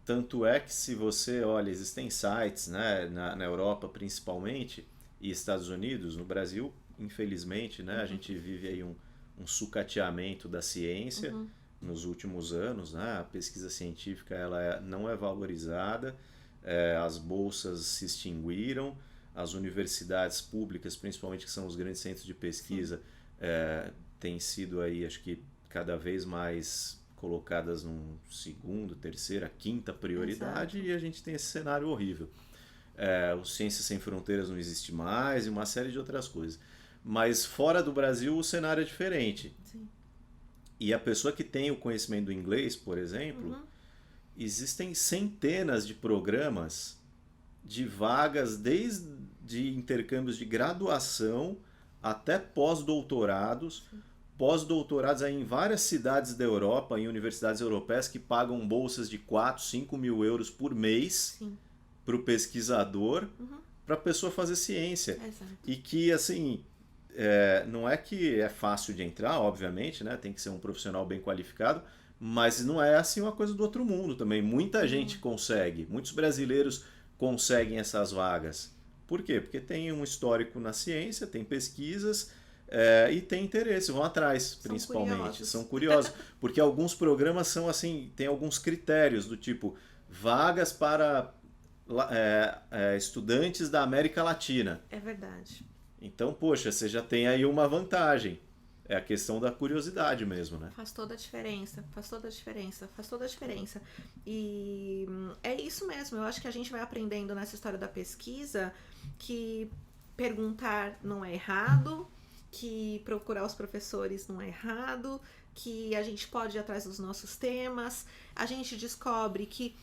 tanto é que se você olha, existem sites, né, na Europa principalmente, e Estados Unidos, no Brasil, infelizmente, né, a gente vive aí um sucateamento da ciência Uhum. nos últimos anos, né, a pesquisa científica não é valorizada, as bolsas se extinguiram, as universidades públicas, principalmente que são os grandes centros de Sim, pesquisa, têm sido aí, acho que cada vez mais colocadas num segundo, terceira, quinta prioridade, exato. e a gente tem esse cenário horrível. O Ciências Sem Fronteiras não existe mais e uma série de outras coisas. Mas fora do Brasil o cenário é diferente. Sim. E a pessoa que tem o conhecimento do inglês, por exemplo, Uhum. existem centenas de programas de vagas desde intercâmbios de graduação até pós-doutorados, Sim. pós-doutorados aí em várias cidades da Europa, em universidades europeias que pagam bolsas de 4, 5 mil euros por mês Sim. para o pesquisador, Uhum. para a pessoa fazer ciência. Exato. E que, assim, não é que é fácil de entrar, obviamente, né? Tem que ser um profissional bem qualificado, mas não é assim uma coisa do outro mundo também. Muita gente Não. consegue, muitos brasileiros conseguem essas vagas. Por quê? Porque tem um histórico na ciência, tem pesquisas e tem interesse, vão atrás, São principalmente. São curiosos. curiosos, porque alguns programas são assim, tem alguns critérios do tipo vagas para estudantes da América Latina. É verdade. Então, poxa, você já tem aí uma vantagem. É a questão da curiosidade mesmo, né? Faz toda a diferença, faz toda a diferença, faz toda a diferença. E é isso mesmo, eu acho que a gente vai aprendendo nessa história da pesquisa que perguntar não é errado, que procurar os professores não é errado, que a gente pode ir atrás dos nossos temas, a gente descobre que.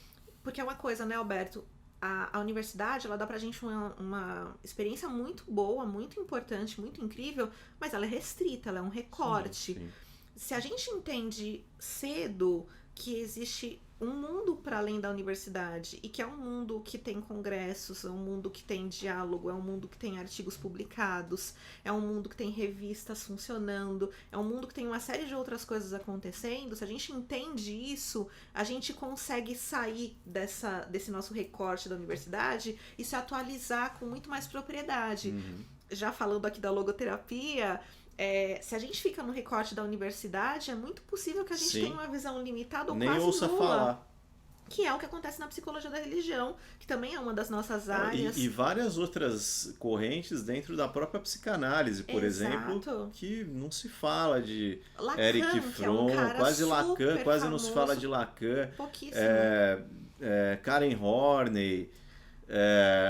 Porque é uma coisa, né, Alberto? A universidade, ela dá pra gente uma experiência muito boa, muito importante, muito incrível, mas ela é restrita, ela é um Sim, recorte. sim. Se a gente entende cedo que existe um mundo para além da universidade e que é um mundo que tem congressos, é um mundo que tem diálogo, é um mundo que tem artigos publicados, é um mundo que tem revistas funcionando, é um mundo que tem uma série de outras coisas acontecendo. Se a gente entende isso, a gente consegue sair desse nosso recorte da universidade e se atualizar com muito mais propriedade. Uhum. Já falando aqui da logoterapia, se a gente fica no recorte da universidade, é muito possível que a gente tenha Sim. uma visão limitada ou Nem quase ouça nula, falar. que é o que acontece na psicologia da religião, que também é uma das nossas Não, e áreas. várias outras correntes dentro da própria psicanálise, por exemplo, Exato. que não se fala de Eric Lacan, que é um Fromm, cara quase Lacan, super quase não se fala famoso, de Lacan, pouquíssimo. Karen Horney,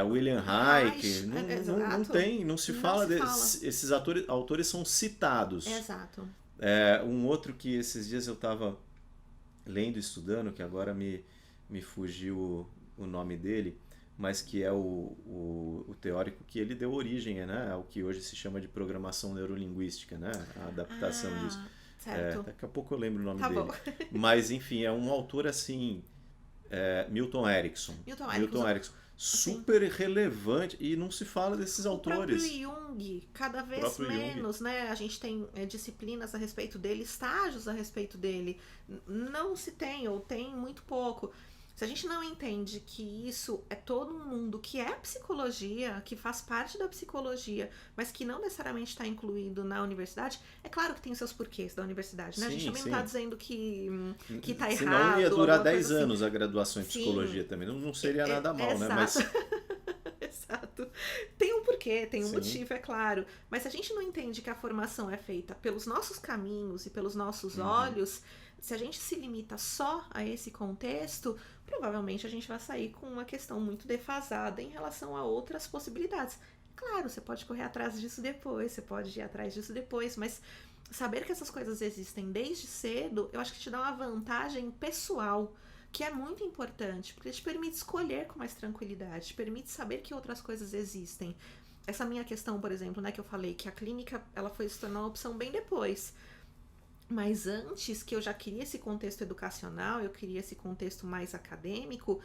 William Reich, Reich, não exato. tem, não se Não fala se fala. esses autores são citados. Exato. Um outro que esses dias eu estava lendo, estudando, que agora me fugiu o nome dele, mas que é o teórico que ele deu origem, né, ao que hoje se chama de programação neurolinguística, né, a adaptação disso. Ah, certo. Daqui a pouco eu lembro o nome Tá bom. dele. Mas, enfim, é um autor assim, Milton Erickson. Milton Milton Erickson, Erickson. assim, Super relevante e não se fala desses o próprio autores. Jung, cada O vez próprio Jung. menos, né? A gente tem disciplinas a respeito dele, estágios a respeito dele. Não se tem, ou tem muito pouco. Se a gente não entende que isso é todo um mundo que é psicologia, que faz parte da psicologia, mas que não necessariamente está incluído na universidade, é claro que tem seus porquês da universidade, né? A gente Sim, também não está sim. dizendo que tá Senão ia errado, durar alguma 10 coisa assim. anos a graduação em Sim, psicologia também. Não seria nada mal, né? exato. Mas, Exato. Tem um porquê, tem um sim. motivo, é claro. Mas se a gente não entende que a formação é feita pelos nossos caminhos e pelos nossos Uhum. olhos, se a gente se limita só a esse contexto, provavelmente a gente vai sair com uma questão muito defasada em relação a outras possibilidades. Claro, você pode correr atrás disso depois, você pode ir atrás disso depois, mas saber que essas coisas existem desde cedo, eu acho que te dá uma vantagem pessoal que é muito importante, porque te permite escolher com mais tranquilidade, te permite saber que outras coisas existem. Essa minha questão, por exemplo, né, que eu falei que a clínica ela foi se tornar uma opção bem depois. Mas antes que eu já queria esse contexto educacional, eu queria esse contexto mais acadêmico,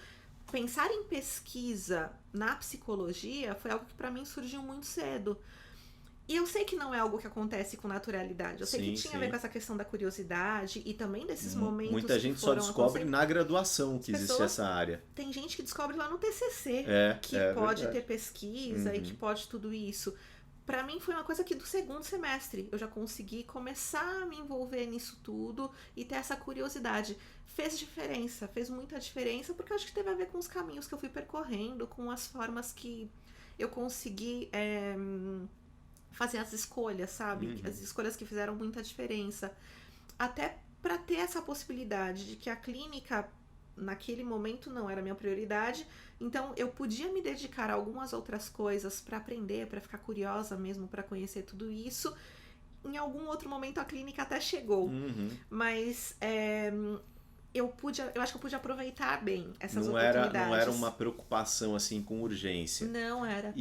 pensar em pesquisa na psicologia foi algo que para mim surgiu muito cedo. E eu sei que não é algo que acontece com naturalidade. Eu sei que Sim, tinha a ver sim. com essa questão da curiosidade e também desses momentos Muita que gente só foram descobre acontecendo. na graduação que As existe pessoas, essa área. tem gente que descobre lá no TCC que É pode ter verdade. pesquisa e que Uhum. pode tudo isso. Pra mim foi uma coisa que do segundo semestre eu já consegui começar a me envolver nisso tudo e ter essa curiosidade. Fez diferença, fez muita diferença, porque eu acho que teve a ver com os caminhos que eu fui percorrendo, com as formas que eu consegui fazer as escolhas, sabe? As Uhum. escolhas que fizeram muita diferença. Até para ter essa possibilidade de que a clínica naquele momento não era a minha prioridade, então eu podia me dedicar a algumas outras coisas para aprender, para ficar curiosa mesmo, para conhecer tudo isso. Em algum outro momento a clínica até chegou, Uhum. mas eu acho que eu pude aproveitar bem essas Não era uma oportunidades. preocupação assim com urgência. Não era.